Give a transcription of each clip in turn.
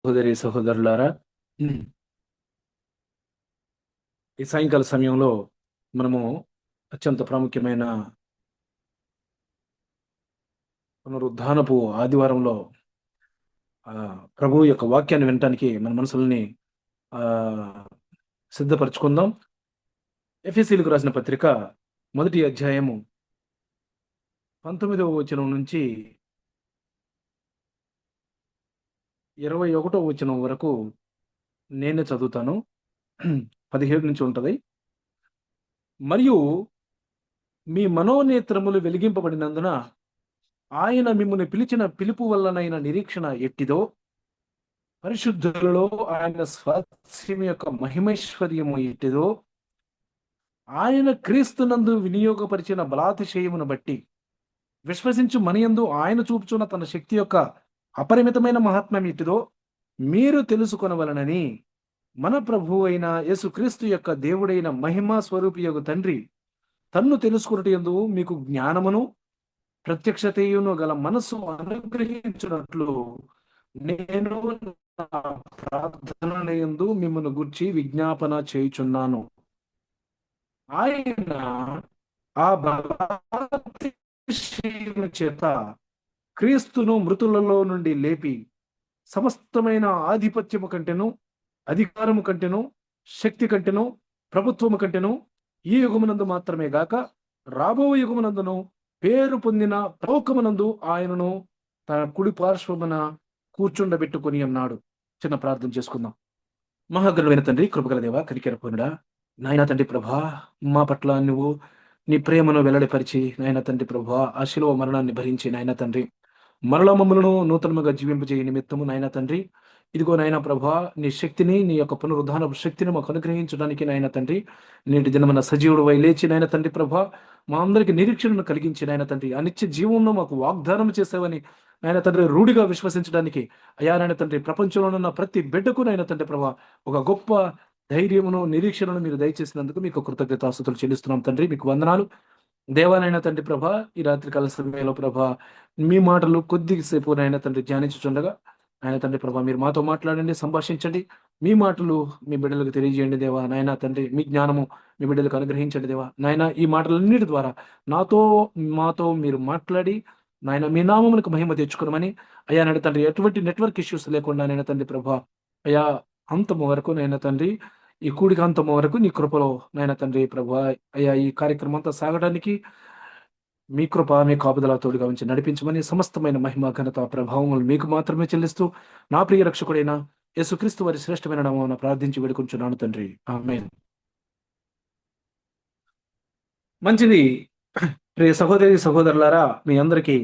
సహోదరి సహోదరులారా, ఈ సాయంకాల సమయంలో మనము అత్యంత ప్రాముఖ్యమైన పునరుద్ధానపు ఆదివారంలో ఆ, ప్రభువు యొక్క వాక్యాన్ని వినటానికి మన మనసుల్ని ఆ, సిద్ధపరచుకుందాం. ఎఫెసీయులకు రాసిన పత్రిక 1వ అధ్యాయము 19వ వచనం నుంచి 21వ వచనం వరకు నేనే చదువుతాను. 17 నుంచి ఉంటది. మరియు మీ మనోనేత్రములు వెలిగింపబడినందున ఆయన మిమ్మల్ని పిలిచిన పిలుపు వల్లనైన నిరీక్షణ ఎట్టిదో, పరిశుద్ధులలో ఆయన స్వాస్థ్యం యొక్క మహిమైశ్వర్యము ఎట్టిదో, ఆయన క్రీస్తునందు వినియోగపరిచిన బలాతిశయమును బట్టి విశ్వసించు మనయందు ఆయన చూపుచున్న తన శక్తి యొక్క అపరిమితమైన మహాత్మ్యం ఎట్టిదో మీరు తెలుసుకొనవలనని మన ప్రభు అయిన యేసుక్రీస్తు యొక్క దేవుడైన మహిమా స్వరూపియగు తండ్రి తన్ను తెలుసుకున్నట్టు మీకు జ్ఞానమును ప్రత్యక్షతయును గల మనస్సు అనుగ్రహించినట్లు నేను నా ప్రార్థనయందు మిమ్మల్ని గుర్చి విజ్ఞాపన చేయుచున్నాను. ఆయన ఆ బలాతిశయము చేత క్రీస్తును మృతులలో నుండి లేపి సమస్తమైన ఆధిపత్యము కంటెను, అధికారము కంటెను, శక్తి కంటెను, ప్రభుత్వము కంటెను ఈ యుగమునందు మాత్రమే గాక రాబో యుగమునందును పేరు పొందిన పరలోకమునందు ఆయనను తన కుడి పార్శ్వమున కూర్చుండబెట్టుకొని అన్నాడు. చిన్న ప్రార్థన చేసుకుందాం. మహాగణుడైన తండ్రి, కృపగల దేవ, కనికర పూర్ణుడా, నాయన తండ్రి ప్రభా, మా పట్ల నువ్వు నీ ప్రేమను వెల్లడిపరిచి నాయన తండ్రి ప్రభా, ఆ శిలువ మరణాన్ని భరించి నాయన తండ్రి మరల మమ్మలను నూతనముగా జీవింపజేయ నిమిత్తము నాయన తండ్రి, ఇదిగో నాయన ప్రభా, నీ శక్తిని, నీ యొక్క పునరుద్ధాన శక్తిని మాకు అనుగ్రహించడానికి నాయన తండ్రి, నేటి దినమన సజీవుడు వై లేచి నాయన తండ్రి ప్రభా, మా అందరికి నిరీక్షణను కలిగించి నాయన తండ్రి అనిత్య జీవంలో మాకు వాగ్దానం చేసావని నాయన తండ్రి రూఢిగా విశ్వసించడానికి అయా నాయన తండ్రి ప్రపంచంలో ఉన్న ప్రతి బిడ్డకు నాయన తండ్రి ప్రభా ఒక గొప్ప ధైర్యమును నిరీక్షణను మీరు దయచేసినందుకు మీకు కృతజ్ఞతాస్తుతులు చెల్లిస్తున్నాం తండ్రి. మీకు వందనాలు దేవాలైన తండ్రి ప్రభా. ఈ రాత్రి కాల సమయంలో ప్రభా మీ మాటలు కొద్దిసేపు నాయన తండ్రి ధ్యానించుచుండగా ఆయన తండ్రి ప్రభా మీరు మాతో మాట్లాడండి, సంభాషించండి. మీ మాటలు మీ బిడ్డలకు తెలియజేయండి దేవా. నాయన తండ్రి మీ జ్ఞానము మీ బిడ్డలకు అనుగ్రహించండి దేవా. నాయన ఈ మాటలన్నిటి ద్వారా నాతో మాతో మీరు మాట్లాడి నాయన మీ నామమునకు మహిమ తెచ్చుకోమని అయ్యా నాయన తండ్రి ఎటువంటి నెట్వర్క్ ఇష్యూస్ లేకుండా నాయన తండ్రి ప్రభా అయ్యా అంతము వరకు నాయన తండ్రి ఈ కూడిక అంతము వరకు నీ కృపలో నాయన తండ్రి ప్రభా అయ్యా ఈ కార్యక్రమం అంతా సాగడానికి మీ కృప మీ కాపుదల తోడుగా ఉంచి నడిపించమని సమస్తమైన మహిమ ఘనత ప్రభావములు మీకు మాత్రమే చెల్లిస్తూ నా ప్రియ రక్షకుడైన యేసుక్రీస్తు వారి శ్రేష్టమైన నామమున ప్రార్థించి వేడుకుంటున్నాను తండ్రి, ఆమేన్. మంచిది. ప్రియ సహోదరి సహోదరులారా, మీ అందరికీ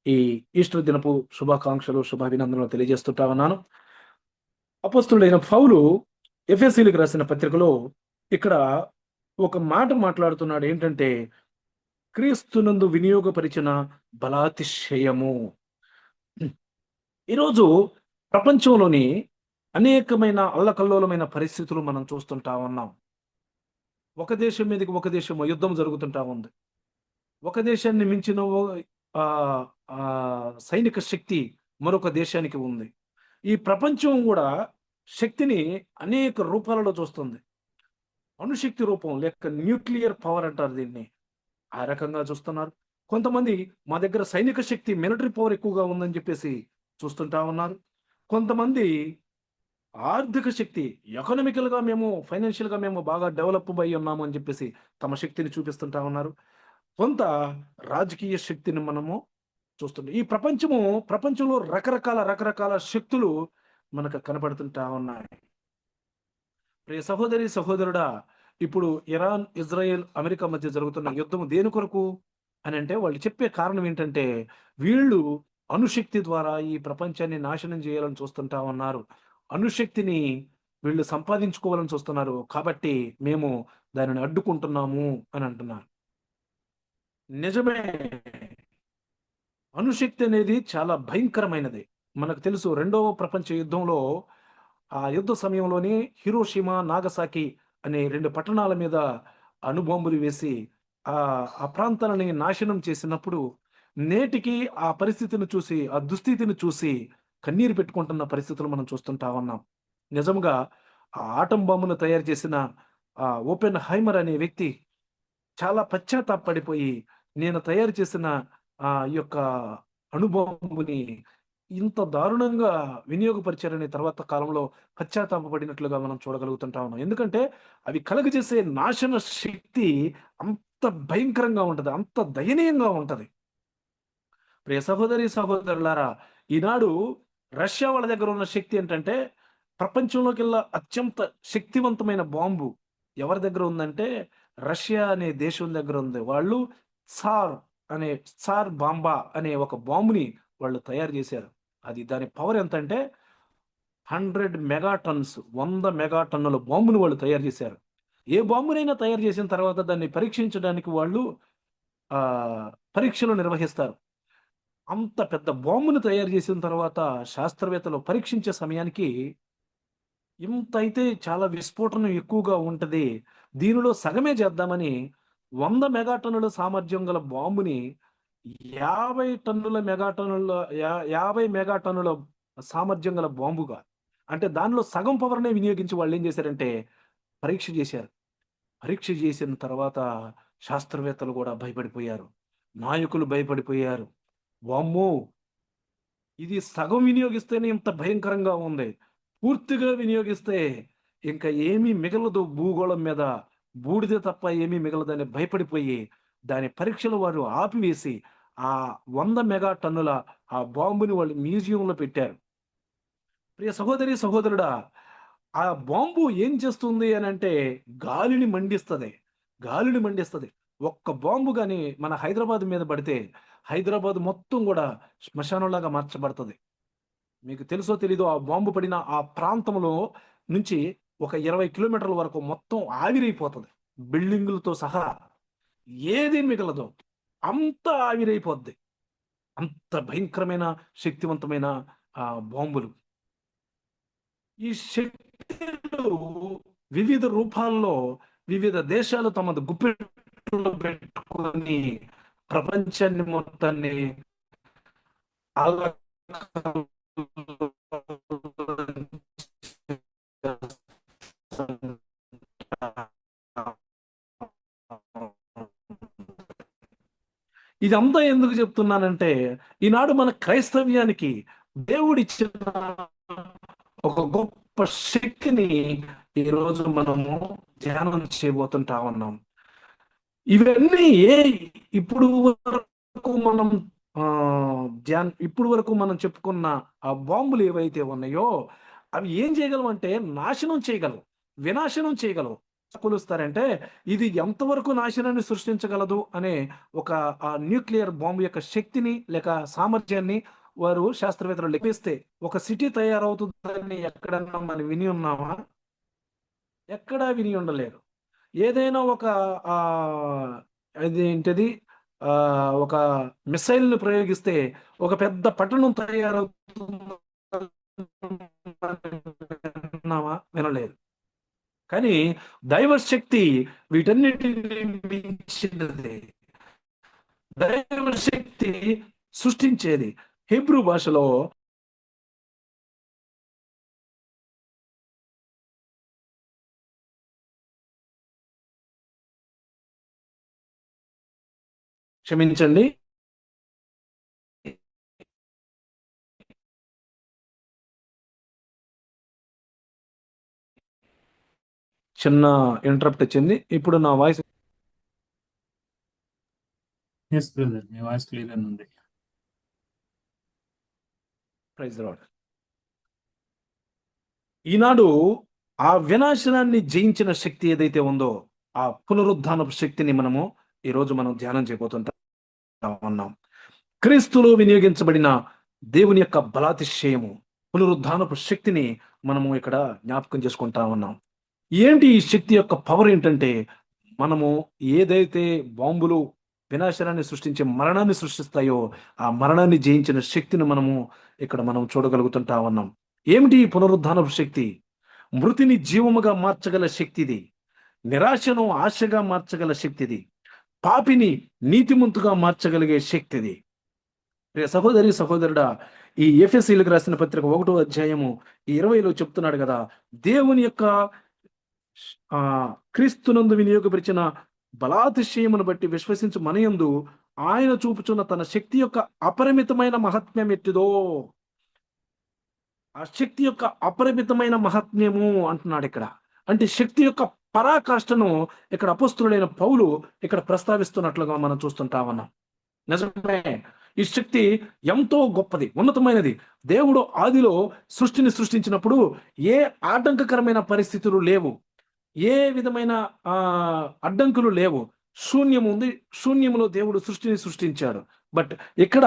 ఈ ఈస్టర్ దినపు శుభాకాంక్షలు శుభాభినందనలు తెలియజేస్తుంటా ఉన్నాను. అపోస్తుడైన పౌలు ఎఫెసీయులకు రాసిన పత్రికలో ఇక్కడ ఒక మాట మాట్లాడుతున్నాడు. ఏంటంటే క్రీస్తునందు వినియోగపరిచిన బలాతిశయము. ఈరోజు ప్రపంచంలోని అనేకమైన అల్లకల్లోలమైన పరిస్థితులు మనం చూస్తుంటా ఉన్నాం. ఒక దేశం మీదకి ఒక దేశం యుద్ధం జరుగుతుంటా ఉంది. ఒక దేశాన్ని మించిన ఆ, ఆ, సైనిక శక్తి మరొక దేశానికి ఉంది. ఈ ప్రపంచం కూడా శక్తిని అనేక రూపాలలో చూస్తుంది. అణుశక్తి రూపం లేక న్యూక్లియర్ పవర్ అంటారు దీన్ని. ఆ రకంగా చూస్తున్నారు. కొంతమంది మా దగ్గర సైనిక శక్తి, మిలిటరీ పవర్ ఎక్కువగా ఉందని చెప్పేసి చూస్తుంటా ఉన్నారు. కొంతమంది ఆర్థిక శక్తి, ఎకనామికల్ గా మేము ఫైనాన్షియల్ గా మేము బాగా డెవలప్ అయి ఉన్నాము అని చెప్పేసి తమ శక్తిని చూపిస్తుంటా ఉన్నారు. కొంత రాజకీయ శక్తిని మనము చూస్తున్నాం. ఈ ప్రపంచంలో రకరకాల శక్తులు మనకు కనపడుతుంటా ఉన్నాయి. ప్రియ సహోదరి సహోదరుడా, ఇప్పుడు ఇరాన్, ఇజ్రాయెల్, అమెరికా మధ్య జరుగుతున్న యుద్ధం దేని కొరకు అని అంటే వాళ్ళు చెప్పే కారణం ఏంటంటే వీళ్ళు అణుశక్తి ద్వారా ఈ ప్రపంచాన్ని నాశనం చేయాలని చూస్తుంటా ఉన్నారు. అణుశక్తిని వీళ్ళు సంపాదించుకోవాలని చూస్తున్నారు. కాబట్టి మేము దానిని అడ్డుకుంటున్నాము అని అంటున్నారు. నిజమే. అణుశక్తి అనేది చాలా భయంకరమైనది. మనకు తెలుసు, రెండవ ప్రపంచ యుద్ధంలో ఆ యుద్ధ సమయంలోనే హిరోషిమా, నాగసాకి అనే 2 పట్టణాల మీద అణుబాంబులు వేసి ఆ ఆ ప్రాంతాలని నాశనం చేసినప్పుడు నేటికి ఆ పరిస్థితిని చూసి, ఆ దుస్థితిని చూసి కన్నీరు పెట్టుకుంటున్న పరిస్థితులు మనం చూస్తుంటా ఉన్నాం. నిజంగా ఆ ఆటం బాంబును తయారు చేసిన ఓపెన్ హైమర్ అనే వ్యక్తి చాలా పశ్చాత్తాపపడిపోయి, నేను తయారు చేసిన ఈ యొక్క అణుబాంబుని ఇంత దారుణంగా వినియోగపరిచారని తర్వాత కాలంలో పశ్చాత్తాపపడినట్లుగా మనం చూడగలుగుతుంటా ఉన్నాం. ఎందుకంటే అవి కలుగజేసే నాశన శక్తి అంత భయంకరంగా ఉంటది. అంత దయనీయంగా ఉంటది. ప్రియ సహోదరి సహోదరులారా, ఈనాడు రష్యా వాళ్ళ దగ్గర ఉన్న శక్తి ఏంటంటే, ప్రపంచంలోకెల్లా అత్యంత శక్తివంతమైన బాంబు ఎవరి దగ్గర ఉందంటే, రష్యా అనే దేశం దగ్గర ఉంది. వాళ్ళు సార్ అనే సార్ బాంబా అనే ఒక బాంబుని వాళ్ళు తయారు చేశారు. అది దాని పవర్ ఎంతంటే 100 మెగాటన్స్ 100 మెగాటన్నుల బాంబుని వాళ్ళు తయారు చేశారు. ఏ బాంబునైనా తయారు చేసిన తర్వాత దాన్ని పరీక్షించడానికి వాళ్ళు పరీక్షలు నిర్వహిస్తారు. అంత పెద్ద బాంబును తయారు చేసిన తర్వాత శాస్త్రవేత్తలు పరీక్షించే సమయానికి ఇంతైతే చాలా విస్ఫోటనం ఎక్కువగా ఉంటది. దీనిలో సగమే చేద్దామని 100 మెగాటన్నుల సామర్థ్యం గల బాంబుని 50 టన్నుల మెగాటన్నుల 50 మెగాటన్నుల సామర్థ్యం గల బాంబుగా, అంటే దానిలో సగం పవర్‌నే వినియోగించి వాళ్ళేం చేశారంటే పరీక్ష చేశారు. పరీక్ష చేసిన తర్వాత శాస్త్రవేత్తలు కూడా భయపడిపోయారు. నాయకులు భయపడిపోయారు. వామ్మో! ఇది సగం వినియోగిస్తేనే ఇంత భయంకరంగా ఉంది. పూర్తిగా వినియోగిస్తే ఇంక ఏమీ మిగలదు భూగోళం మీద. బూడిద తప్ప ఏమీ మిగలదని భయపడిపోయి, దాని పరీక్షలు వారు ఆపివేసి, ఆ 100 మెగా టన్నుల ఆ బాంబుని వాళ్ళు మ్యూజియంలో పెట్టారు. ప్రియ సహోదరి, సహోదరుడా! ఆ బాంబు ఏం చేస్తుంది అనంటే గాలిని మండిస్తది. గాలిని మండిస్తది. ఒక్క బాంబు గాని మన హైదరాబాద్ మీద పడితే, హైదరాబాద్ మొత్తం గూడా శ్మశానంలాగా మార్చబడతది. మీకు తెలుసో తెలీదో ఆ బాంబు పడిన ఆ ప్రాంతంలో నుంచి ఒక 20 కిలోమీటర్ల వరకు మొత్తం ఆవిరైపోతది. బిల్డింగులతో సహా ఏది మిగలదు. అంతా ఆవిరైపోద్ది. అంత భయంకరమైన శక్తివంతమైన బాంబులు. ఈ శక్తులు వివిధ రూపాల్లో వివిధ దేశాలు తమ గుప్పిట్లో పెట్టుకొని ప్రపంచాన్ని మొత్తాన్ని ఇదంతా ఎందుకు చెప్తున్నానంటే, ఈనాడు మన క్రైస్తవ్యానికి దేవుడిచ్చిన ఒక గొప్ప శక్తిని ఈరోజు మనము ధ్యానం చేయబోతుంటా ఉన్నాం. ఇవన్నీ ఇప్పుడు వరకు మనం ఇప్పుడు వరకు మనం చెప్పుకున్న ఆ బాంబులు ఏవైతే ఉన్నాయో, అవి ఏం చేయగలవంటే నాశనం చేయగలవు. వినాశనం చేయగలవు. కొలుస్తారంటే ఇది ఎంతవరకు నాశనాన్ని సృష్టించగలదు అనే ఒక న్యూక్లియర్ బాంబు యొక్క శక్తిని లేక సామర్థ్యాన్ని వారు శాస్త్రవేత్తలు లెక్కిస్తే ఒక సిటీ తయారవుతుందని ఎక్కడన్నా మనం విని ఉన్నామా? ఎక్కడా విని ఉండలేదు. ఏదైనా ఒక అదేంటిది ఒక మిసైల్‌ని ప్రయోగిస్తే ఒక పెద్ద పట్టణం విన్నామా? వినలేదు. కానీ దైవశక్తి వీటన్నిటిని మించినది. దైవశక్తి సృష్టించేది. హీబ్రూ భాషలో క్షమించండి. చిన్న ఇంటరప్ట్ వచ్చింది. ఇప్పుడు నా వాయిస్ ఎస్ బ్రదర్, మీ వాయిస్ క్లియర్ ఉంది. Praise the Lord. ఈనాడు ఆ వినాశనాన్ని జయించిన శక్తి ఏదైతే ఉందో, ఆ పునరుద్ధానపు శక్తిని ఈరోజు మనం ధ్యానం చేయబోతుంటా ఉన్నాం. క్రీస్తులో వినియోగించబడిన దేవుని యొక్క బలాతిశయము, పునరుద్ధానపు శక్తిని మనము ఇక్కడ జ్ఞాపకం చేసుకుంటా ఉన్నాం. ఏంటి ఈ శక్తి యొక్క పవర్ ఏంటంటే, మనము ఏదైతే బాంబులు వినాశనాన్ని సృష్టించే మరణాన్ని సృష్టిస్తాయో, ఆ మరణాన్ని జయించిన శక్తిని ఇక్కడ మనం చూడగలుగుతుంటా ఉన్నాం. ఏమిటి ఈ పునరుద్ధానపు శక్తి? మృతిని జీవముగా మార్చగల శక్తిది. నిరాశను ఆశగా మార్చగల శక్తిది. పాపిని నీతిమంతుగా మార్చగలిగే శక్తిది. ప్రియ సహోదరి సహోదరుడా, ఈ ఎఫెసీయులకు రాసిన పత్రిక 1వ అధ్యాయము 20లో చెప్తున్నాడు కదా, దేవుని యొక్క ఆ క్రీస్తునందు వినియోగపరిచిన బలాతిశయమును బట్టి విశ్వసించు మనయందు ఆయన చూపుచున్న తన శక్తి యొక్క అపరిమితమైన మహాత్మ్యం ఎట్టిదో. ఆ శక్తి యొక్క అపరిమితమైన మహాత్మ్యము అంటున్నాడు ఇక్కడ. అంటే శక్తి యొక్క పరాకాష్ఠను ఇక్కడ అపొస్తలుడైన పౌలు ఇక్కడ ప్రస్తావిస్తున్నట్లుగా మనం చూస్తుంటా ఉన్నాం. నిజమే, ఈ శక్తి ఎంతో గొప్పది, ఉన్నతమైనది. దేవుడు ఆదిలో సృష్టిని సృష్టించినప్పుడు ఏ ఆటంకకరమైన పరిస్థితులు లేవు, ఏ విధమైన ఆ అడ్డంకులు లేవు. శూన్యము ఉంది, శూన్యములో దేవుడు సృష్టిని సృష్టించాడు. బట్ ఇక్కడ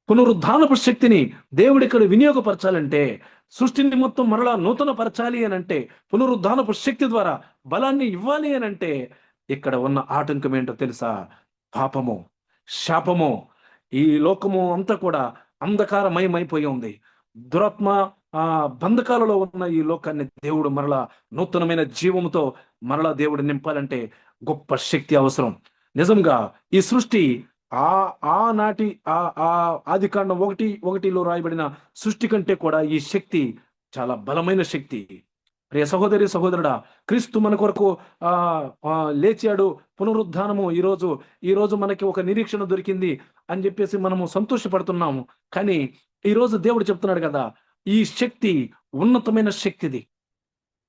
పునరుద్ధానపు శక్తిని దేవుడు ఇక్కడ వినియోగపరచాలంటే, సృష్టిని మొత్తం మరలా నూతన పరచాలి అని అంటే, పునరుద్ధానపు శక్తి ద్వారా బలాన్ని ఇవ్వాలి అని అంటే, ఇక్కడ ఉన్న ఆటంకం ఏంటో తెలుసా? పాపము, శాపము. ఈ లోకము అంతా కూడా అంధకారమయమైపోయి ఉంది. దురాత్మ బంధకాలలో ఉన్న ఈ లోకాన్ని దేవుడు మరలా నూతనమైన జీవముతో మరలా దేవుడు నింపాలంటే గొప్ప శక్తి అవసరం. నిజంగా ఈ సృష్టి ఆనాటి ఆ ఆదికాండం 1:1లో రాయబడిన సృష్టి కంటే కూడా ఈ శక్తి చాలా బలమైన శక్తి. ప్రియ సహోదరి సహోదరుడా, క్రీస్తు మన కొరకు లేచాడు, పునరుద్ధానము ఈ రోజు మనకి ఒక నిరీక్షణ దొరికింది అని చెప్పేసి మనము సంతోషపడుతున్నాము. కానీ ఈ రోజు దేవుడు చెప్తున్నాడు కదా, ఈ శక్తి ఉన్నతమైన శక్తిది,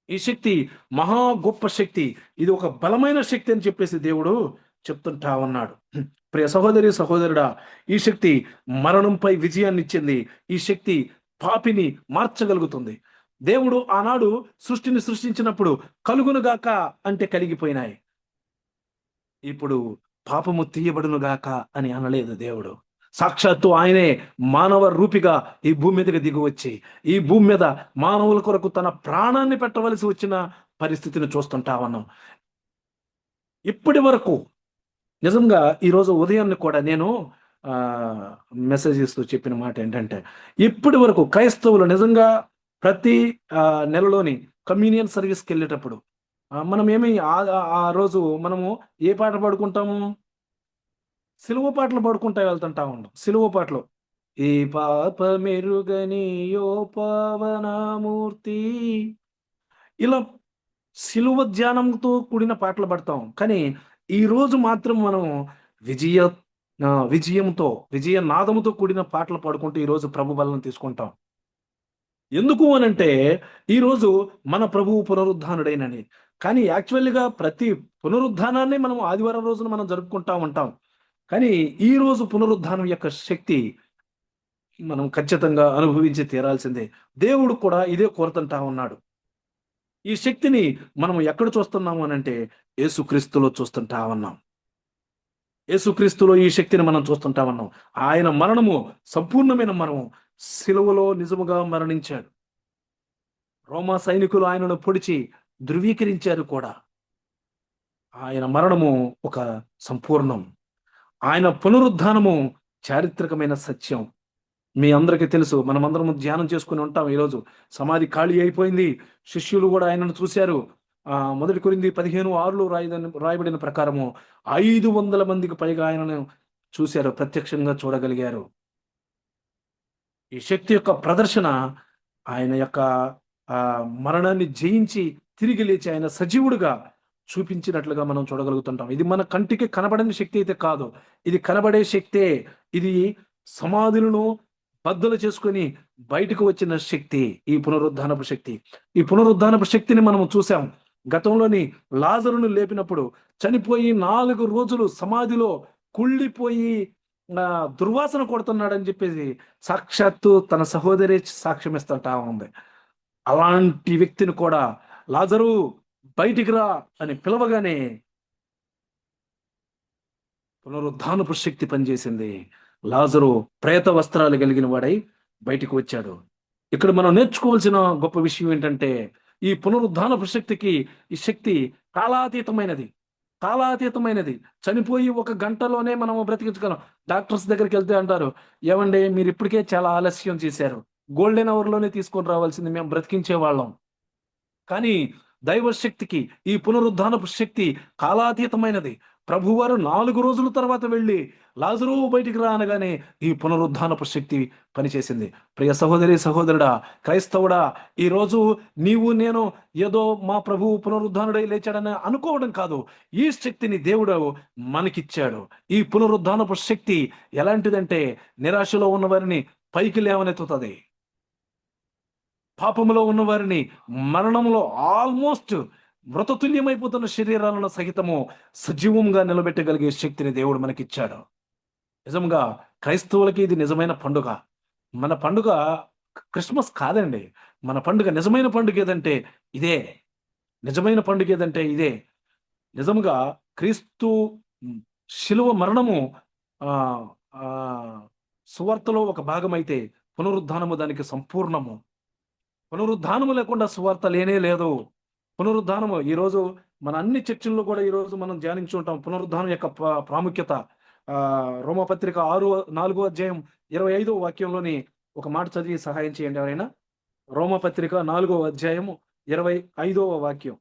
ఈ శక్తి మహా గొప్ప శక్తి, ఇది ఒక బలమైన శక్తి అని చెప్పేసి దేవుడు చెప్తుంటా ఉన్నాడు. ప్రియ సహోదరి సహోదరుడా, ఈ శక్తి మరణంపై విజయాన్ని ఇచ్చింది. ఈ శక్తి పాపిని మార్చగలుగుతుంది. దేవుడు ఆనాడు సృష్టిని సృష్టించినప్పుడు కలుగునుగాక అంటే కలిగిపోయినాయి. ఇప్పుడు పాపము తీయబడునుగాక అని అనలేదు దేవుడు. సాక్షాత్తు ఆయనే మానవ రూపిగా ఈ భూమి మీదకి దిగి వచ్చి ఈ భూమి మీద మానవుల కొరకు తన ప్రాణాన్ని పెట్టవలసి వచ్చిన పరిస్థితిని చూస్తుంటా ఉన్నాం. ఇప్పటి వరకు నిజంగా ఈరోజు ఉదయాన్ని కూడా నేను మెసేజ్ ఇస్తూ చెప్పిన మాట ఏంటంటే, ఇప్పటి వరకు క్రైస్తవులు నిజంగా ప్రతి నెలలోని కమ్యూనియన్ సర్వీస్కి వెళ్ళేటప్పుడు మనం ఏమి ఆ రోజు మనము ఏ పాట పాడుకుంటాము? సిలువ పాటలు పాడుకుంటా వెళ్తుంటా ఉన్నాం. సిలువ పాటలు, ఈ పాప మెరుగని యో పావనామూర్తి, ఇలా సిలువ ధ్యానంతో కూడిన పాటలు పాడతాం. కానీ ఈ రోజు మాత్రం మనం విజయ నాదముతో కూడిన పాటలు పాడుకుంటూ ఈరోజు ప్రభు బలను తీసుకుంటాం. ఎందుకు అనంటే, ఈరోజు మన ప్రభువు పునరుద్ధానుడైనని. కానీ యాక్చువల్గా ప్రతి పునరుద్ధానాన్ని మనం ఆదివారం రోజున మనం జరుపుకుంటా ఉంటాం. కానీ ఈ రోజు పునరుద్ధానం యొక్క శక్తి మనం ఖచ్చితంగా అనుభవించి తీరాల్సిందే. దేవుడు కూడా ఇదే కోరుతుంటా ఉన్నాడు. ఈ శక్తిని మనం ఎక్కడ చూస్తున్నాము అనంటే యేసుక్రీస్తులో చూస్తుంటా ఉన్నాం. యేసుక్రీస్తులో ఈ శక్తిని మనం చూస్తుంటా ఉన్నాం. ఆయన మరణము సంపూర్ణమైన మరణము, సిలువలో నిజముగా మరణించాడు. రోమా సైనికులు ఆయనను పొడిచి ధృవీకరించారు కూడా. ఆయన మరణము ఒక సంపూర్ణం, ఆయన పునరుద్ధానము చారిత్రకమైన సత్యం. మీ అందరికీ తెలుసు, మనమందరం ధ్యానం చేసుకుని ఉంటాం. ఈరోజు సమాధి ఖాళీ అయిపోయింది. శిష్యులు కూడా ఆయనను చూశారు. 1 కొరింథీ 15:6లో రాయబడిన ప్రకారము 500 మందికి పైగా ఆయనను చూశారు, ప్రత్యక్షంగా చూడగలిగారు. ఈ శక్తి యొక్క ప్రదర్శన ఆయన యొక్క మరణాన్ని జయించి తిరిగి లేచి ఆయన సజీవుడిగా చూపించినట్లుగా మనం చూడగలుగుతుంటాం. ఇది మన కంటికి కనబడని శక్తి అయితే కాదు, ఇది కనబడే శక్తే. ఇది సమాధులను బద్దలు చేసుకొని బయటకు వచ్చిన శక్తి, ఈ పునరుద్ధానపు శక్తి. ఈ పునరుద్ధానపు శక్తిని మనం చూసాం. గతంలోని లాజరును లేపినప్పుడు చనిపోయి 4 రోజులు సమాధిలో కుళ్ళిపోయి దుర్వాసన కొడుతున్నాడని చెప్పేసి సాక్షాత్తు తన సహోదరి సాక్ష్యం ఇస్తుంటా ఉంది. అలాంటి వ్యక్తిని కూడా లాజరు బయటికి రా అని పిలవగానే పునరుద్ధానపు శక్తి పనిచేసింది. లాజరు ప్రేత వస్త్రాలు కలిగిన వాడై బయటికి వచ్చాడు. ఇక్కడ మనం నేర్చుకోవాల్సిన గొప్ప విషయం ఏంటంటే, ఈ పునరుద్ధానపు శక్తికి ఈ శక్తి కాలాతీతమైనది. చనిపోయి 1 గంటలోనే మనం బ్రతికించగలం. డాక్టర్స్ దగ్గరికి వెళ్తే అంటారు, ఏమండి మీరు ఇప్పటికే చాలా ఆలస్యం చేశారు, గోల్డెన్ అవర్లోనే తీసుకొని రావాల్సింది, మేము బ్రతికించే వాళ్ళం. కానీ దైవ శక్తికి ఈ పునరుద్ధానపు శక్తి కాలాతీతమైనది. ప్రభువారు 4 రోజుల తర్వాత వెళ్ళి లాజరు బయటికి రా అనగానే ఈ పునరుద్ధానపు శక్తి పనిచేసింది. ప్రియ సహోదరి సహోదరుడా, క్రైస్తవుడా, ఈరోజు నీవు నేను ఏదో మా ప్రభువు పునరుద్ధానుడై లేచాడని అనుకోవడం కాదు. ఈ శక్తిని దేవుడు మనకిచ్చాడు. ఈ పునరుద్ధానపు శక్తి ఎలాంటిదంటే నిరాశలో ఉన్న వారిని పైకి లేవనెత్తుతుంది. పాపములో ఉన్న వారిని మరణంలో ఆల్మోస్ట్ మృతతుల్యమైపోతున్న శరీరాలను సహితము సజీవంగా నిలబెట్టగలిగే శక్తిని దేవుడు మనకిచ్చాడు. నిజంగా క్రైస్తవులకి ఇది నిజమైన పండుగ. మన పండుగ క్రిస్మస్ కాదండి. మన పండుగ, నిజమైన పండుగ ఏదంటే ఇదే. నిజమైన పండుగ ఏదంటే ఇదే. నిజముగా క్రీస్తు శిలువ మరణము ఆ ఆ సువార్తలో ఒక భాగమైతే పునరుద్ధానము దానికి సంపూర్ణము. పునరుద్ధానము లేకుండా సువార్త లేనే లేదు. పునరుద్ధానము ఈరోజు మన అన్ని చర్చిల్లో కూడా ఈరోజు మనం ధ్యానించి ఉంటాం పునరుద్ధానం యొక్క ప్రాముఖ్యత. రోమపత్రిక 4వ అధ్యాయం 25వ వాక్యంలోని ఒక మాట చదివి సహాయం చేయండి ఎవరైనా. రోమపత్రిక 4వ అధ్యాయము 25వ వాక్యం.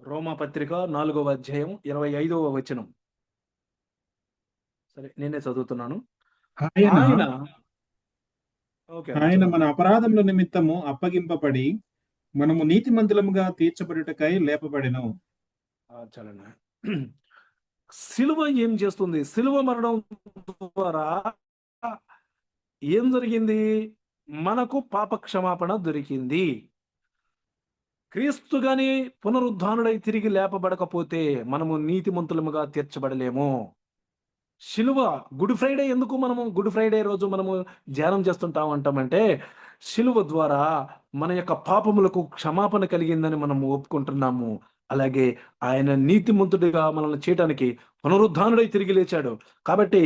రోమపత్రిక 4వ అధ్యాయం 25వ వచనం. సరే, నేనే చదువుతున్నాను. ఆయన ఆయన మన అపరాధముల నిమిత్తము అప్పగింపబడి మనము నీతిమంతులముగా తీర్చబడుటకై లేపబడెను. చాలన్నా. సిలువ ఏం చేస్తుంది? సిలువ మరణం ద్వారా ఏం జరిగింది? మనకు పాప క్షమాపణ దొరికింది. క్రీస్తు గాని పునరుద్ధానుడై తిరిగి లేపబడకపోతే మనము నీతిమంతులముగా తీర్చబడలేము. శిలువ గుడ్ ఫ్రైడే ఎందుకు మనము గుడ్ ఫ్రైడే రోజు మనము ధ్యానం చేస్తుంటాం అంటామంటే, శిలువ ద్వారా మన యొక్క పాపములకు క్షమాపణ కలిగిందని మనం ఒప్పుకుంటున్నాము. అలాగే ఆయన నీతిమంతుడిగా మనల్ని చేయడానికి పునరుద్ధానుడై తిరిగి లేచాడు. కాబట్టి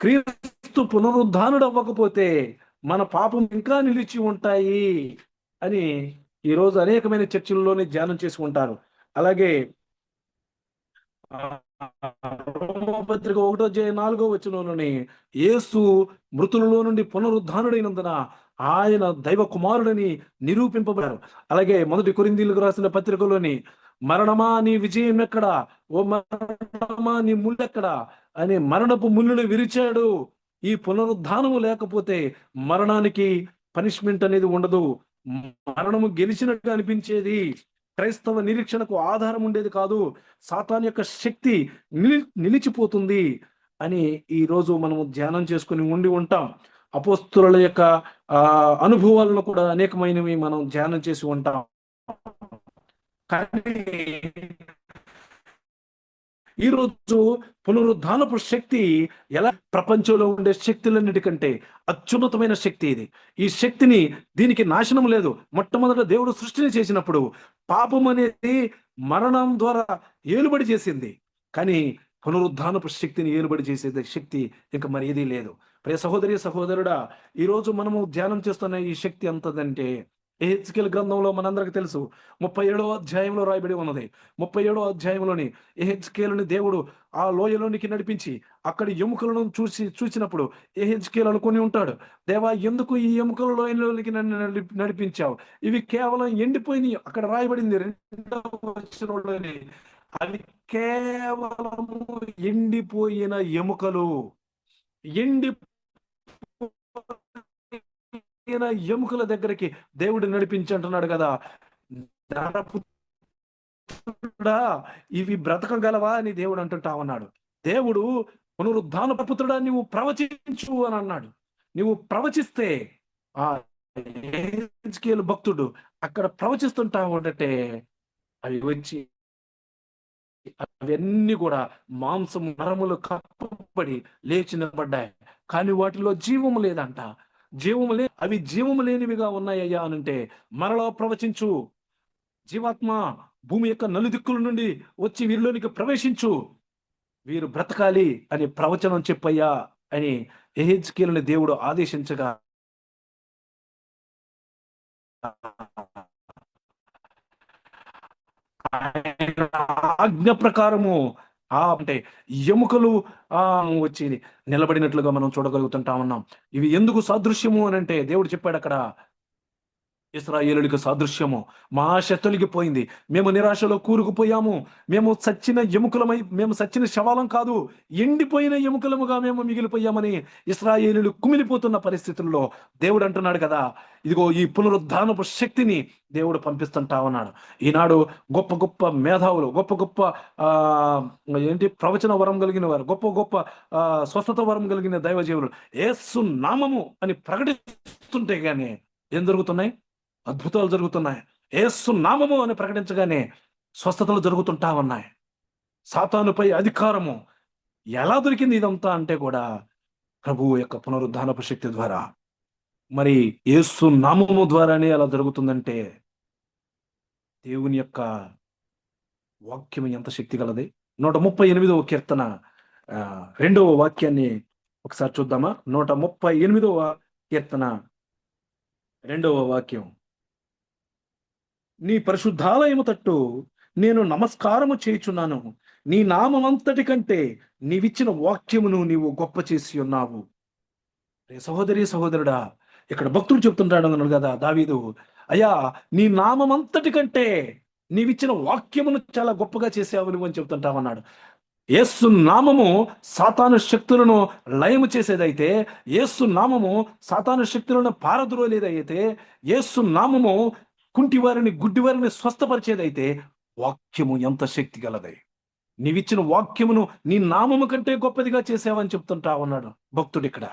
క్రీస్తు పునరుద్ధానుడు అవ్వకపోతే మన పాపం ఇంకా నిలిచి ఉంటాయి అని ఈరోజు అనేకమైన చర్చిల్లోనే ధ్యానం చేసి ఉంటారు. అలాగే రోమపత్రిక 1వ అధ్యాయం 4వ వచనంలోని యేసు మృతులలో నుండి పునరుద్ధానుడైనందున ఆయన దైవ కుమారుడని నిరూపింపబడారు. అలాగే 1 కొరింథీయులకు రాసిన పత్రికలోని మరణమా నీ విజయం ఎక్కడా, ఓ మరణమా నీ ముళ్ళెక్కడా అని మరణపు ముళ్ళును విరిచాడు. ఈ పునరుద్ధానము లేకపోతే మరణానికి పనిష్మెంట్ అనేది ఉండదు. మరణము గెలిచినట్టుగా అనిపించేది. క్రైస్తవ నిరీక్షణకు ఆధారం ఉండేది కాదు. సాతాన్ యొక్క శక్తి నిలిచిపోతుంది అని ఈ రోజు మనము ధ్యానం చేసుకుని ఉండి ఉంటాం. అపోస్తుల యొక్క అనుభవాలను కూడా అనేకమైనవి మనం ధ్యానం చేసి ఉంటాం. కానీ ఈరోజు పునరుద్ధానపు శక్తి ఎలా ప్రపంచంలో ఉండే శక్తులన్నిటికంటే అత్యున్నతమైన శక్తి ఇది. ఈ శక్తిని, దీనికి నాశనం లేదు. మొట్టమొదట దేవుడు సృష్టిని చేసినప్పుడు పాపం అనేది మరణం ద్వారా ఏలుబడి చేసింది. కానీ పునరుద్ధానపు శక్తిని ఏలుబడి చేసే శక్తి ఇంకా మరి ఏదీ లేదు. ప్రియ సహోదరి సహోదరుడా, ఈరోజు మనము ధ్యానం చేస్తున్న ఈ శక్తి ఎంతదంటే, యెహెజ్కేలు గ్రంథంలో మనందరికి తెలుసు 37వ అధ్యాయంలో రాయబడి ఉన్నది. 37వ అధ్యాయంలోని యెహెజ్కేలుని దేవుడు ఆ లోయలోనికి నడిపించి అక్కడి ఎముకలను చూసినప్పుడు యెహెజ్కేలు అనుకుని ఉంటాడు, దేవా ఎందుకు ఈ ఎముకల లోయలోనికి నన్ను నడిపించావు? ఇవి కేవలం ఎండిపోయినాయి. అక్కడ రాయబడింది 2వ వచనంలోని, అవి కేవలము ఎండిపోయిన ఎముకలు. ఎముకల దగ్గరికి దేవుడు నడిపించంటున్నాడు కదా. నరపుత్రుడా, ఇవి బ్రతకగలవా అని దేవుడు అంటుంటా ఉన్నాడు. దేవుడు పునరుద్ధాన పుత్రుడా నీవు ప్రవచించు అని అన్నాడు. నీవు ప్రవచిస్తే ఆ యెహెజ్కేలు భక్తుడు అక్కడ ప్రవచిస్తుంటా ఉండటే అవి వచ్చి అవన్నీ కూడా మాంసం నరములు కప్పబడి లేచి నిలబడ్డాయి. కానీ వాటిలో జీవము లేదంట. అవి జీవము లేనివిగా ఉన్నాయ్యా అనంటే మరలా ప్రవచించు. జీవాత్మ భూమి యొక్క నలుదిక్కుల నుండి వచ్చి వీరిలోనికి ప్రవేశించు, వీరు బ్రతకాలి అని ప్రవచనం చెప్పయ్యా అని యెహెజ్కేలుని దేవుడు ఆదేశించగా ఆజ్ఞ ప్రకారము అంటే ఎముకలు వచ్చి నిలబడినట్లుగా మనం చూడగలుగుతుంటా ఉన్నాం. ఇవి ఎందుకు సాదృశ్యము అని అంటే దేవుడు చెప్పాడు అక్కడ, ఇశ్రాయేలుడికి సాదృశ్యము. మా ఆశ తొలగిపోయింది, మేము నిరాశలో కూరుకుపోయాము, మేము చచ్చిన ఎముకలమై, మేము చచ్చిన శవాలం కాదు, ఎండిపోయిన ఎముకలముగా మేము మిగిలిపోయామని ఇశ్రాయేలులు కుమిలిపోతున్న పరిస్థితుల్లో దేవుడు అంటున్నాడు కదా, ఇదిగో ఈ పునరుద్ధానపు శక్తిని దేవుడు పంపిస్తుంటా ఉన్నాడు. ఈనాడు గొప్ప గొప్ప మేధావులు, గొప్ప గొప్ప ఆ ప్రవచన వరం కలిగిన వారు, గొప్ప గొప్ప స్వస్థత వరం కలిగిన దైవజీవులు యేసు నామము అని ప్రకటిస్తుంటే గానీ ఏం జరుగుతున్నాయి? అద్భుతాలు జరుగుతున్నాయి. యేసు నామము అని ప్రకటించగానే స్వస్థతలు జరుగుతుంటా ఉన్నాయి. సాతానుపై అధికారము ఎలా దొరికింది ఇదంతా అంటే కూడా ప్రభువు యొక్క పునరుద్ధానపు శక్తి ద్వారా. మరి యేసు నామము ద్వారానే అలా జరుగుతుందంటే దేవుని యొక్క వాక్యం ఎంత శక్తి గలది. 138వ కీర్తన 2వ వాక్యాన్ని ఒకసారి చూద్దామా? 138వ కీర్తన 2వ వాక్యం. నీ పరిశుద్ధాలయము తట్టు నేను నమస్కారము చేయుచున్నాను, నీ నామమంతటి కంటే నీవిచ్చిన వాక్యమును నీవు గొప్ప చేసి ఉన్నావు. సహోదరి సహోదరుడా, ఇక్కడ భక్తుడు చెప్తుంటాడు అన్నాడు కదా దావీదు, అయ్యా నీ నామమంతటి కంటే నీవిచ్చిన వాక్యమును చాలా గొప్పగా చేసావు నువ్వు అని చెప్తుంటావన్నాడు. యేసు నామము సాతాను శక్తులను లయము చేసేదైతే, యేసు నామము సాతాను శక్తులను పారద్రోలేదైతే, యేసు నామము కుంటివారిని గుడ్డివారిని స్వస్థపరిచేదైతే, వాక్యము ఎంత శక్తి గలదై. నీవిచ్చిన వాక్యమును నీ నామము కంటే గొప్పదిగా చేసావని చెప్తుంటా ఉన్నాడు భక్తుడు ఇక్కడ.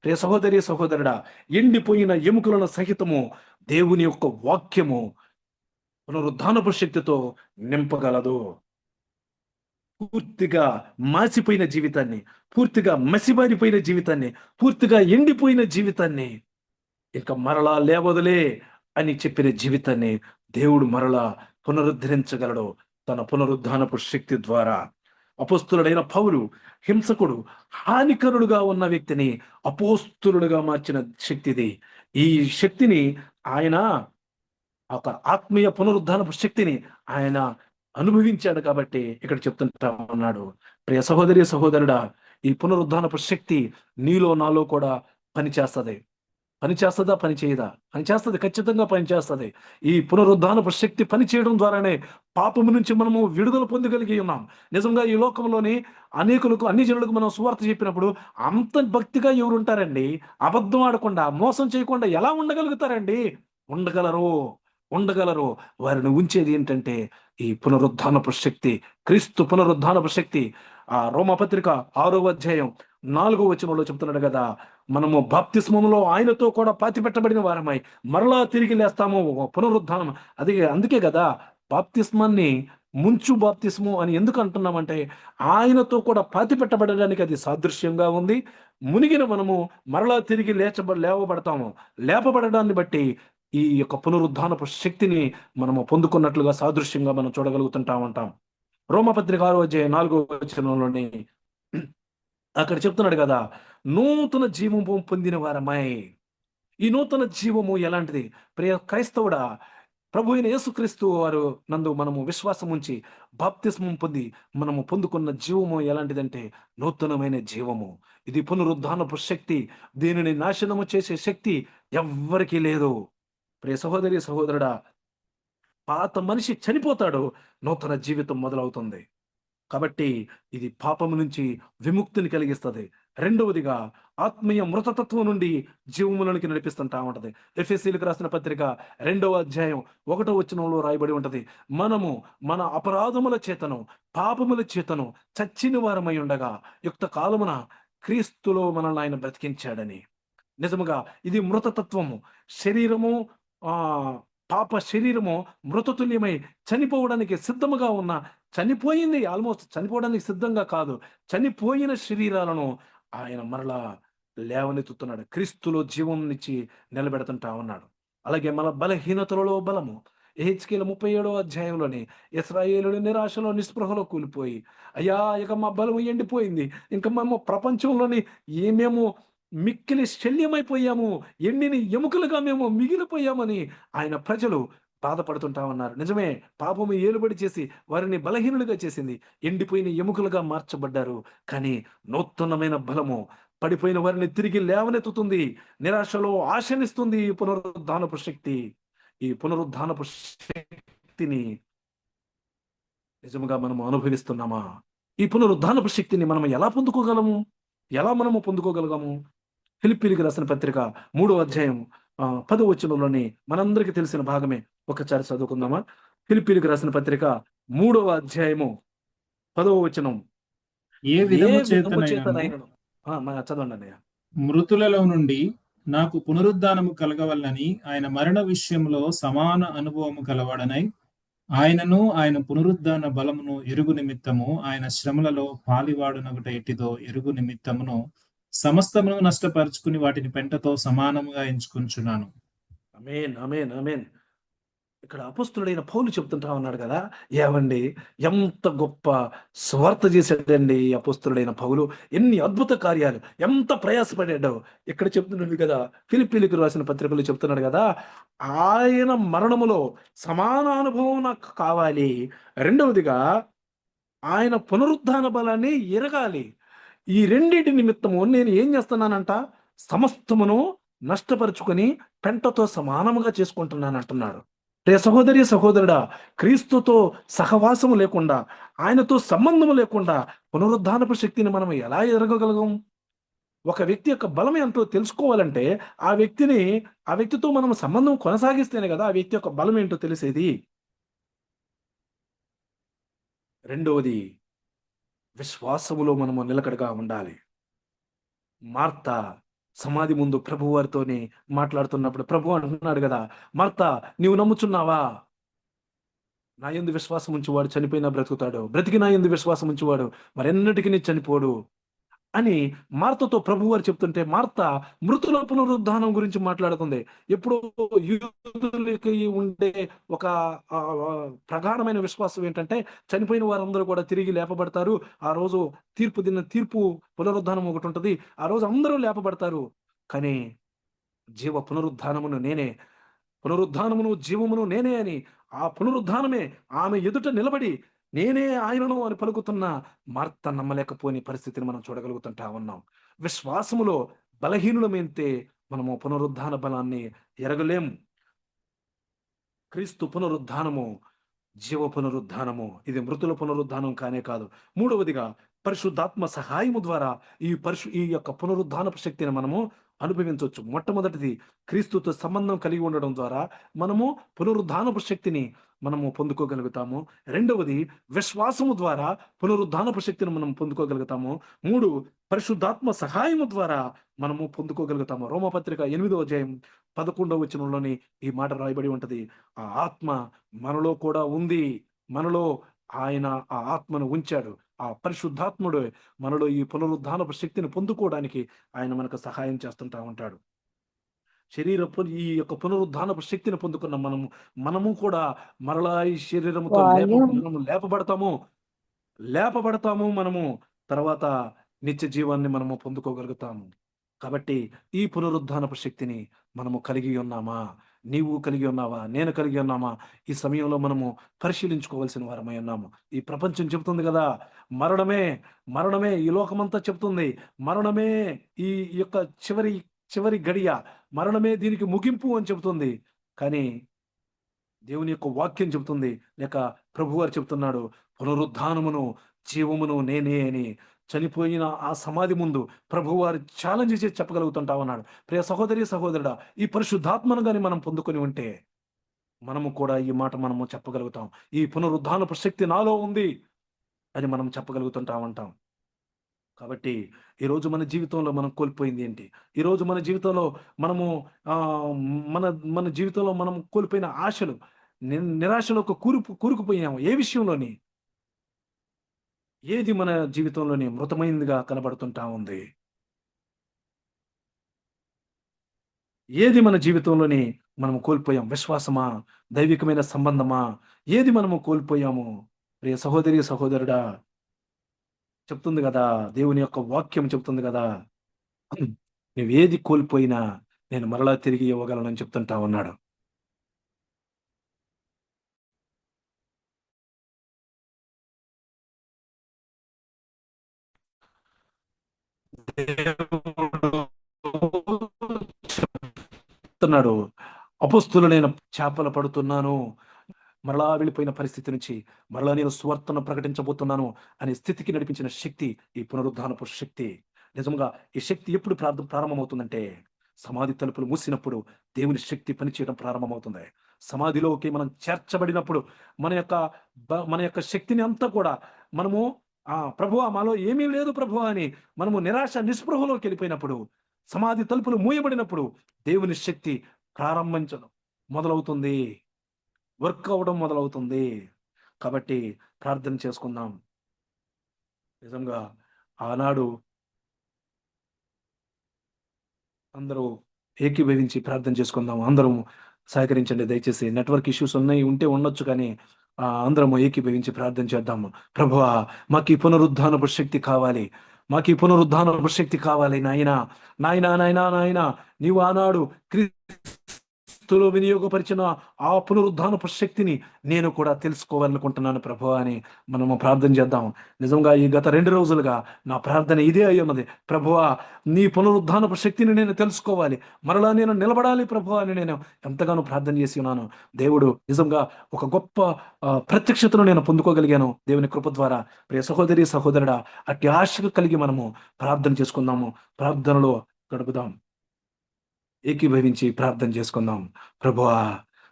రే సహోదరి సహోదరుడా, ఎండిపోయిన ఎముకలను సహితము దేవుని యొక్క వాక్యము పునరుద్ధానపు శక్తితో నింపగలదు. పూర్తిగా మాసిపోయిన జీవితాన్ని, పూర్తిగా మసిబారిపోయిన జీవితాన్ని, పూర్తిగా ఎండిపోయిన జీవితాన్ని ఇంకా మరలా లేవదులే అని చెప్పిన జీవితాన్ని దేవుడు మరలా పునరుద్ధరించగలడు తన పునరుద్ధానపు శక్తి ద్వారా. అపోస్తులుడైన పౌలు హింసకుడు, హానికరుడుగా ఉన్న వ్యక్తిని అపోస్తులుడుగా మార్చిన శక్తిది. ఈ శక్తిని ఆయన, ఒక ఆత్మీయ పునరుద్ధానపు శక్తిని ఆయన అనుభవించాడు కాబట్టి ఇక్కడ చెప్తుంటా ఉన్నాడు. ప్రియ సహోదరి సహోదరుడా, ఈ పునరుద్ధానపు శక్తి నీలో నాలో కూడా పనిచేస్తుంది. పనిచేస్తుందా? పని చేయదా? పనిచేస్తుంది, ఖచ్చితంగా పనిచేస్తుంది. ఈ పునరుద్ధానపు శక్తి పనిచేయడం ద్వారానే పాపము నుంచి మనము విడుదల పొందగలిగి ఉన్నాం. నిజంగా ఈ లోకంలోని అనేకులకు, అన్ని జనులకు మనం సువార్త చెప్పినప్పుడు అంత భక్తిగా ఎవరు ఉంటారండి? అబద్ధం ఆడకుండా, మోసం చేయకుండా ఎలా ఉండగలుగుతారండి? ఉండగలరు. వారిని ఉంచేది ఏంటంటే ఈ పునరుద్ధానపు శక్తి, క్రీస్తు పునరుద్ధానపు శక్తి. ఆ రోమపత్రిక 6వ అధ్యాయం 4వ వచనంలో చెప్తున్నాడు కదా, మనము బాప్తిస్మములో ఆయనతో కూడా పాతిపెట్టబడిన వారమై మరలా తిరిగి లేస్తాము. పునరుద్ధానం అందుకే కదా బాప్తిస్మాన్ని ముంచు బాప్తిస్ము అని ఎందుకు అంటున్నామంటే, ఆయనతో కూడా పాతిపెట్టబడడానికి అది సాదృశ్యంగా ఉంది. మునిగిన మనము మరలా తిరిగి లేపబడడాన్ని బట్టి ఈ యొక్క పునరుద్ధానపు శక్తిని మనము పొందుకున్నట్లుగా సాదృశ్యంగా మనం చూడగలుగుతుంటా ఉంటాం. రోమపత్రిక 6వ అధ్యాయం 4వ వచనంలోని అక్కడ చెప్తున్నాడు కదా, నూతన జీవము పొందిన వారమై. ఈ నూతన జీవము ఎలాంటిది? ప్రియ క్రైస్తవుడా, ప్రభు అయిన యేసుక్రీస్తు వారు నందు మనము విశ్వాసం ఉంచి బాప్తిస్మం పొంది మనము పొందుకున్న జీవము ఎలాంటిదంటే నూతనమైన జీవము. ఇది పునరుద్ధానపు శక్తి. దీనిని నాశనము చేసే శక్తి ఎవ్వరికీ లేదు. ప్రియ సహోదరి సహోదరుడా, పాత మనిషి చనిపోతాడు, నూతన జీవితం మొదలవుతుంది. కాబట్టి ఇది పాపము నుంచి విముక్తిని కలిగిస్తుంది. రెండవదిగా ఆత్మీయ మృతతత్వం నుండి జీవములోనికి నడిపిస్తుంటా ఉంటది. ఎఫెసీయులకు రాసిన పత్రిక 2వ అధ్యాయం 1వ వచనంలో రాయబడి ఉంటది, మనము మన అపరాధముల చేతను పాపముల చేతను చచ్చిన వారమై ఉండగా యుక్త కాలమున క్రీస్తులో మనల్ని ఆయన బ్రతికించాడని. నిజముగా ఇది మృతతత్వము. శరీరము పాప శరీరము మృతతుల్యమై చనిపోవడానికి సిద్ధముగా ఉన్న, చనిపోయింది, ఆల్మోస్ట్ చనిపోవడానికి సిద్ధంగా కాదు, చనిపోయిన శరీరాలను ఆయన మరలా లేవనెత్తుతున్నాడు, క్రీస్తులో జీవంనిచ్చి నిలబెడుతుంటా ఉన్నాడు. అలాగే మన బలహీనతలలో బలము. యెహెజ్కేలు 37వ అధ్యాయంలోని ఇశ్రాయేలుని నిరాశలో నిస్పృహలో కూలిపోయి, అయ్యా ఇక మా బలము ఎండిపోయింది, ఇంకా మేము ప్రపంచంలోని మేము మిక్కిలి శల్యమైపోయాము, ఎండిని ఎముకలుగా మేము మిగిలిపోయామని ఆయన ప్రజలు బాధపడుతుంటా ఉన్నారు. నిజమే, పాపము ఏలుబడి చేసి వారిని బలహీనులుగా చేసింది, ఎండిపోయిన ఎముకలుగా మార్చబడ్డారు. కానీ నూతనమైన బలము పడిపోయిన వారిని తిరిగి లేవనెత్తుతుంది, నిరాశలో ఆశనిస్తుంది ఈ పునరుద్ధానపు శక్తి. ఈ పునరుద్ధానపు శక్తిని నిజంగా మనము అనుభవిస్తున్నామా? ఈ పునరుద్ధానపు శక్తిని మనం ఎలా పొందుకోగలము? ఎలా మనము పొందుకోగలగము? ఫిలిప్పీయులకు రాసిన పత్రిక 3వ అధ్యాయం 10వ వచనంలోని మనందరికీ తెలిసిన భాగమే. ఒకసారి చదువుకుందామా? ఫిలిప్పీయులకు రాసిన పత్రిక 3వ అధ్యాయము 10వ వచనం. ఏ ఏ విధము విధము చేతనైనను చేతనైనను చదవండి అన్నయ్య. మృతులలో నుండి నాకు పునరుద్ధానము కలగవలనని ఆయన మరణ విషయంలో సమాన అనుభవము కలవాడనై ఆయనను ఆయన పునరుద్ధాన బలమును ఎరుగు నిమిత్తము ఆయన శ్రమలలో పాలివాడునగుట ఎట్టిదో ఎరుగు నిమిత్తమును సమస్తమును నష్టపరుచుకుని వాటిని పెంటతో సమానముగా ఎంచుకుంటున్నాను. ఆమేన్, ఆమేన్, ఆమేన్. ఇక్కడ అపొస్తలుడైన పౌలు చెప్తుంటా ఉన్నాడు కదా, ఏమండి ఎంత గొప్ప స్వార్థ చేశాడండి ఈ అపొస్తలుడైన పౌలు. ఎన్ని అద్భుత కార్యాలు, ఎంత ప్రయాసపడాడు. ఇక్కడ చెప్తున్నాడు కదా, ఫిలిప్పీయులకు రాసిన పత్రికలో చెప్తున్నాడు కదా, ఆయన మరణములో సమాన అనుభవం నాకు కావాలి. రెండవదిగా ఆయన పునరుద్ధాన బలాన్ని ఎరగాలి. ఈ రెండింటి నిమిత్తము నేను ఏం చేస్తున్నానంట, సమస్తమును నష్టపరుచుకొని పెంటతో సమానముగా చేసుకుంటున్నాను అంటున్నాడు. రే సహోదరి సహోదరుడా, క్రీస్తుతో సహవాసము లేకుండా, ఆయనతో సంబంధము లేకుండా పునరుద్ధానపు శక్తిని మనం ఎలా ఎరగగలం? ఒక వ్యక్తి యొక్క బలం ఎంతో తెలుసుకోవాలంటే ఆ వ్యక్తితో మనం సంబంధం కొనసాగిస్తేనే కదా ఆ వ్యక్తి యొక్క బలం ఏంటో తెలిసేది. రెండవది, విశ్వాసములో మనము నిలకడగా ఉండాలి. మార్త సమాధి ముందు ప్రభు వారితోనే మాట్లాడుతున్నప్పుడు ప్రభు అంటున్నాడు కదా, మార్త నీవు నమ్ముచున్నావా? నా యందు విశ్వాసం ఉంచువాడు చనిపోయినా బ్రతుకుతాడు, బ్రతికి నా యందు విశ్వాసం ఉంచువాడు మరెన్నటికి చనిపోడు అని మార్తతో ప్రభువారు చెప్తుంటే, మార్త మృతుల పునరుద్ధానం గురించి మాట్లాడుతుంది. ఎప్పుడో యూదులకి ఉండే ఒక ప్రగాఢమైన విశ్వాసం ఏంటంటే, చనిపోయిన వారందరూ కూడా తిరిగి లేపబడతారు. ఆ రోజు తీర్పు పునరుద్ధానం ఒకటి ఉంటుంది. ఆ రోజు అందరూ లేపబడతారు. కానీ పునరుద్ధానమును జీవమును నేనే అని, ఆ పునరుద్ధానమే ఆమె ఎదుట నిలబడి నేనే ఆయనను అని పలుకుతున్న మార్త నమ్మలేకపోని పరిస్థితిని మనం చూడగలుగుతుంటా ఉన్నాం. విశ్వాసములో బలహీనులమైతే మనము పునరుద్ధాన బలాన్ని ఎరగలేం. క్రీస్తు పునరుద్ధానము జీవ పునరుద్ధానము, ఇది మృతుల పునరుద్ధానం కానే కాదు. మూడవదిగా పరిశుద్ధాత్మ సహాయము ద్వారా ఈ యొక్క పునరుద్ధానపు శక్తిని మనము అనుభవించవచ్చు. మొట్టమొదటిది క్రీస్తుతో సంబంధం కలిగి ఉండడం ద్వారా మనము పునరుద్ధానపు శక్తిని మనము పొందుకోగలుగుతాము. రెండవది, విశ్వాసము ద్వారా పునరుద్ధానపు శక్తిని మనం పొందుకోగలుగుతాము. మూడు, పరిశుద్ధాత్మ సహాయము ద్వారా మనము పొందుకోగలుగుతాము. రోమపత్రిక 8వ అధ్యాయం 11వ వచనంలోని ఈ మాట రాయబడి ఉంటది. ఆ ఆత్మ మనలో కూడా ఉంది. మనలో ఆయన ఆ ఆత్మను ఉంచాడు. ఆ పరిశుద్ధాత్ముడు మనలో ఈ పునరుద్ధానపు శక్తిని పొందుకోవడానికి ఆయన మనకు సహాయం చేస్తుంటా ఉంటాడు. ఈ యొక్క పునరుద్ధానపు శక్తిని పొందుకున్న మనము కూడా మరలా ఈ శరీరముతో మనము లేపబడతాము. మనము తర్వాత నిత్య జీవాన్ని మనము పొందుకోగలుగుతాము. కాబట్టి ఈ పునరుద్ధానపు శక్తిని మనము కలిగి ఉన్నామా? నీవు కలిగి ఉన్నావా? నేను కలిగి ఉన్నామా? ఈ సమయంలో మనము పరిశీలించుకోవాల్సిన వారమై ఉన్నాము. ఈ ప్రపంచం చెబుతుంది కదా, మరణమే ఈ లోకమంతా చెబుతుంది. మరణమే ఈ యొక్క చివరి గడియ, మరణమే దీనికి ముగింపు అని చెబుతుంది. కానీ దేవుని యొక్క వాక్యం చెబుతుంది, లేక ప్రభువారు చెబుతున్నాడు, పునరుద్ధానమును జీవమును నేనే అని. చనిపోయిన ఆ సమాధి ముందు ప్రభువారు ఛాలెంజ్ చేసి చెప్పగలుగుతుంటా ఉన్నాడు. ప్రియ సహోదరి సహోదరుడా, ఈ పరిశుద్ధాత్మను గాని మనం పొందుకొని ఉంటే మనము కూడా ఈ మాట మనము చెప్పగలుగుతాం. ఈ పునరుద్ధానపు శక్తి నాలో ఉంది అని మనం చెప్పగలుగుతుంటా ఉంటాం. కాబట్టి ఈరోజు మన జీవితంలో మనం కోల్పోయింది ఏంటి? ఈరోజు మన జీవితంలో మనము మన మన జీవితంలో మనం కోల్పోయిన ఆశలు, నిరాశలో కూరుకుపోయాము. ఏ విషయంలోని? ఏది మన జీవితంలోని మృతమైందిగా కనబడుతుంటా ఉంది? ఏది మన జీవితంలోని మనం కోల్పోయాం? విశ్వాసమా? దైవికమైన సంబంధమా? ఏది మనము కోల్పోయాము? ప్రియ సహోదరి సహోదరుడా, చెప్తుంది కదా, దేవుని యొక్క వాక్యం చెప్తుంది కదా, నువ్వేది కోల్పోయినా నేను మరలా తిరిగి ఇవ్వగలనని చెప్తుంటా ఉన్నాడు. చెప్తున్నాడు, అపొస్తలుడైన చేపలు పడుతున్నాను, మరలా వెళ్ళిపోయిన పరిస్థితి నుంచి మరలా నేను సువార్తను ప్రకటించబోతున్నాను అనే స్థితికి నడిపించిన శక్తి ఈ పునరుద్ధానపు శక్తి. నిజంగా ఈ శక్తి ఎప్పుడు ప్రారంభమవుతుందంటే, సమాధి తలుపులు మూసినప్పుడు దేవుని శక్తి పనిచేయడం ప్రారంభమవుతుంది. సమాధిలోకి మనం చేర్చబడినప్పుడు మన యొక్క శక్తిని అంతా కూడా మనము ప్రభువా మాలో ఏమీ లేదు ప్రభువా అని మనము నిరాశ నిస్పృహలోకి వెళ్ళిపోయినప్పుడు, సమాధి తలుపులు మూయబడినప్పుడు దేవుని శక్తి ప్రారంభించడం మొదలవుతుంది, వర్క్ అవ్వడం మొదలవుతుంది. కాబట్టి ప్రార్థన చేసుకుందాం. నిజంగా ఆనాడు అందరూ ఏకీభవించి ప్రార్థన చేసుకుందాం. అందరం సహకరించండి దయచేసి. నెట్వర్క్ ఇష్యూస్ ఉంటే ఉండొచ్చు, కానీ అందరం ఏకీభవించి ప్రార్థన చేద్దాము. ప్రభువా, మాకు ఈ పునరుద్ధానపు శక్తి కావాలి, మాకు ఈ పునరుద్ధానపు శక్తి కావాలి నాయనా, నాయనా, నాయనా, నాయనా. నీవు ఆనాడు క్రీస్తులో వినియోగపరిచిన ఆ పునరుద్ధానపు శక్తిని నేను కూడా తెలుసుకోవాలనుకుంటున్నాను ప్రభువా అని మనము ప్రార్థన చేద్దాం. నిజంగా ఈ గత 2 రోజులుగా నా ప్రార్థన ఇదే అయి ఉన్నది. ప్రభువా, నీ పునరుద్ధానపు శక్తిని నేను తెలుసుకోవాలి, మరలా నేను నిలబడాలి ప్రభువా అని నేను ఎంతగానో ప్రార్థన చేసి ఉన్నాను. దేవుడు నిజంగా ఒక గొప్ప ప్రత్యక్షతను నేను పొందుకోగలిగాను దేవుని కృప ద్వారా. ప్రియ సహోదరి సహోదరుడా, అట్టి ఆశ కలిగి మనము ప్రార్థన చేసుకుందాము, ప్రార్థనలో గడుపుదాం. ఏకీభవించి ప్రార్థన చేసుకుందాం. ప్రభువా,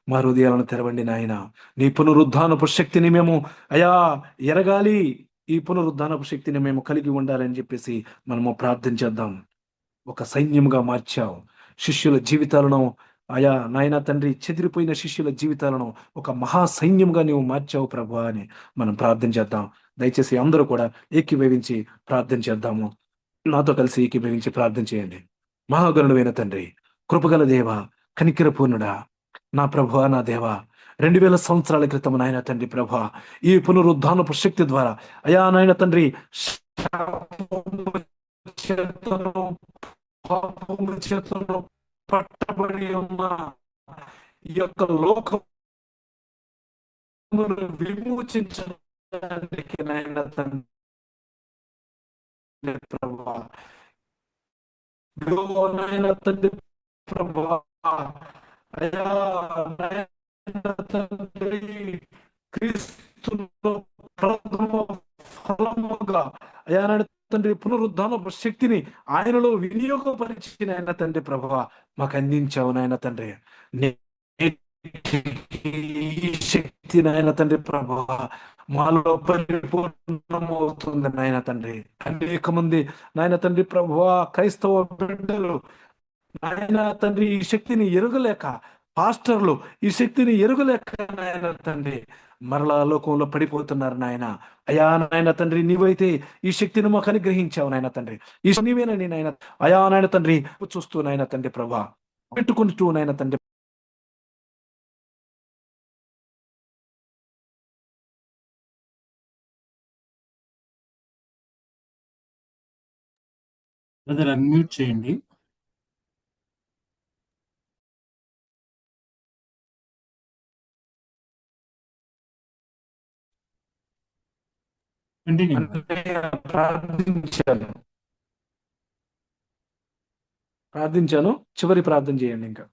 మా హృదయాలను తెరవండి నాయన. నీ పునరుద్ధానపు శక్తిని మేము ఎరగాలి, ఈ పునరుద్ధానపు శక్తిని మేము కలిగి ఉండాలని చెప్పేసి మనము ప్రార్థన చేద్దాం. ఒక సైన్యంగా మార్చావు శిష్యుల జీవితాలను, నాయన తండ్రి, చెదిరిపోయిన శిష్యుల జీవితాలను ఒక మహా సైన్యంగా నీవు మార్చావు ప్రభువా అని మనం ప్రార్థన చేద్దాం. దయచేసి అందరూ కూడా ఏకీభవించి ప్రార్థన చేద్దాము. నాతో కలిసి ఏకీభవించి ప్రార్థన చేయండి. మహాగణుడైన తండ్రి, కృపగల దేవ, కనికర పూర్ణుడా, నా ప్రభువా, నా దేవా, 2000 సంవత్సరాల క్రితం నాయన తండ్రి ప్రభా, ఈ పునరుద్ధానపు శక్తి ద్వారా నాయన తండ్రి, చేతను పట్టబడి ఉన్న ఈ యొక్క లోకమును విమోచించడానికి నాయన తండ్రి ప్రభా, నాయన తండ్రి ప్రభా, క్రీస్తులో ప్రథమ ఫలముగా తండ్రి పునరుద్ధానపు శక్తిని ఆయనలో వినియోగపరిచిన ఆయన తండ్రి ప్రభువా మాకు అందించావు నాయన తండ్రి. ఈ శక్తి నాయన తండ్రి ప్రభువా మాలో పరిపూర్ణమవుతుంది నాయన తండ్రి. అనేక మంది నాయన తండ్రి ప్రభువా క్రైస్తవ బిడ్డలు నాయన తండ్రి ఈ శక్తిని ఎరుగలేక, పాస్టర్లు ఈ శక్తిని ఎరుగలేక నాయన తండ్రి మరలా లోకంలో పడిపోతున్నారు నాయన. నాయన తండ్రి, నీవైతే ఈ శక్తిని మాకు అనుగ్రహించావు నాయన తండ్రి. ఈ నీవేనని నాయన నాయన తండ్రి చూస్తూ నాయన తండ్రి ప్రభా పెట్టుకుంటూ నాయన తండ్రి బ్రదర్ అన్మ్యూట్ చేయండి. కంటిన్యూ. ప్రార్థించాను, చివరి ప్రార్థన చేయండి ఇంకా.